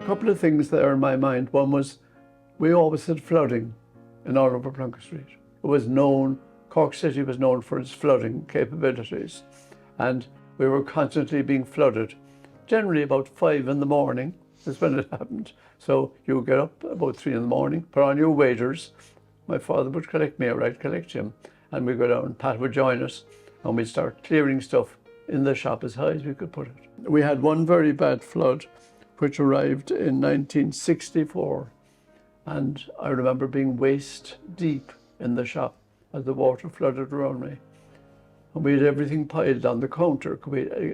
couple of things there in my mind. One was we always had flooding in all over Plunkett Street. It was known, Cork City was known for its flooding capabilities, and we were constantly being flooded. Generally about 5 in the morning is when it happened. So you would get up about 3 in the morning, put on your waders. My father would collect me, or I'd collect him, and we'd go down, Pat would join us, and we'd start clearing stuff in the shop as high as we could put it. We had one very bad flood, which arrived in 1964, and I remember being waist deep in the shop as the water flooded around me. And we had everything piled on the counter.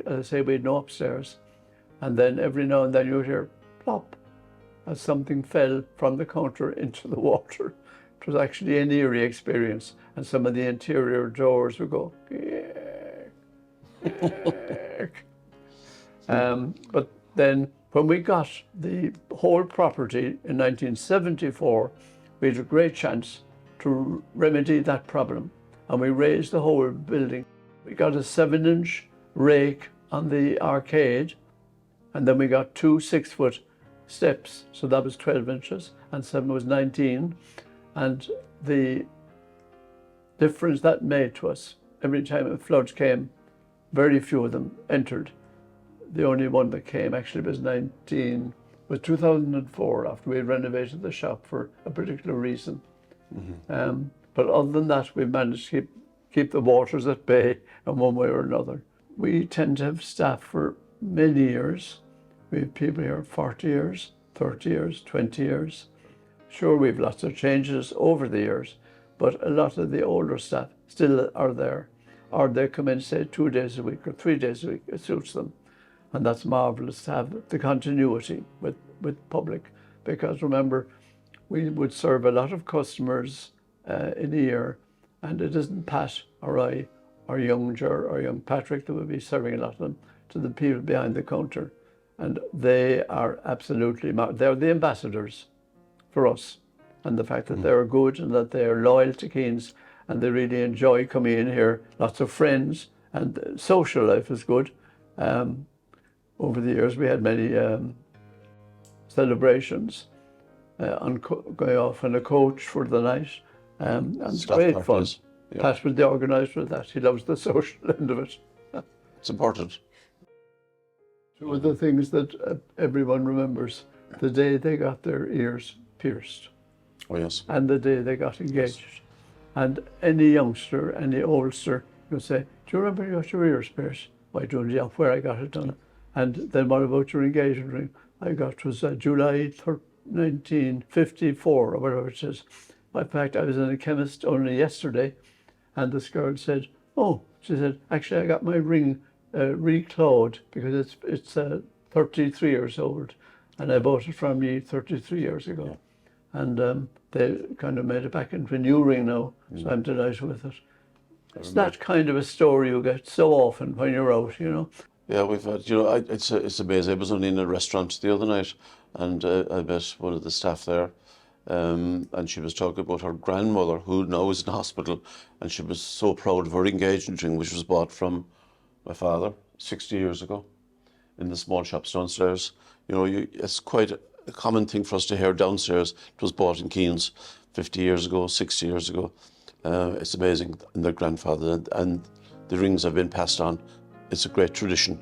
As I say, we had no upstairs. And then every now and then you would hear plop as something fell from the counter into the water. It was actually an eerie experience. And some of the interior doors would go, but then when we got the whole property in 1974, we had a great chance to remedy that problem. And we raised the whole building. We got a 7-inch rake on the arcade, and then we got 2 6-foot steps. So that was 12 inches, and 7 was 19. And the difference that made to us, every time a flood came, very few of them entered. The only one that came actually was 2004, after we had renovated the shop for a particular reason. Mm-hmm. But other than that, we managed to keep the waters at bay in one way or another. We tend to have staff for many years. We have people here 40 years, 30 years, 20 years. Sure, we have lots of changes over the years, but a lot of the older staff still are there. Or they come in, say, 2 days a week or 3 days a week. It suits them. And that's marvellous to have the continuity with public. Because remember, we would serve a lot of customers in a year, and it isn't Pat or I or young Ger or young Patrick that would be serving a lot of them, to the people behind the counter. And they are absolutely, they're the ambassadors for us. And the fact that they're good and that they're loyal to Keanes and they really enjoy coming in here, lots of friends, and social life is good. Over the years we had many celebrations, going off on a coach for the night, and Staff great parties. fun. Yeah. Pat was the organiser of that. He loves the social end of it. It's important. Two of the things that everyone remembers, the day they got their ears pierced. Oh yes. And the day they got engaged. Yes. And any youngster, any oldster, you'll say, do you remember you got your ears pierced? Why don't you? Where I got it done. And then what about your engagement ring? I got, it was July 1954 or whatever it is. In fact, I was in a chemist only yesterday, and this girl said, oh, she said, actually I got my ring reclawed because it's 33 years old, and I bought it from you 33 years ago. Yeah. And they kind of made it back into a new ring now, so I'm delighted with it. It's that kind of a story you get so often when you're out, you know. Yeah, we've had, you know, it's amazing. I was only in a restaurant the other night, and I met one of the staff there, and she was talking about her grandmother, who now is in hospital, and she was so proud of her engagement ring, which was bought from my father 60 years ago in the small shops downstairs. You know, it's quite a common thing for us to hear downstairs. It was bought in Keanes 50 years ago, 60 years ago. It's amazing, and their grandfather, and the rings have been passed on. It's a great tradition.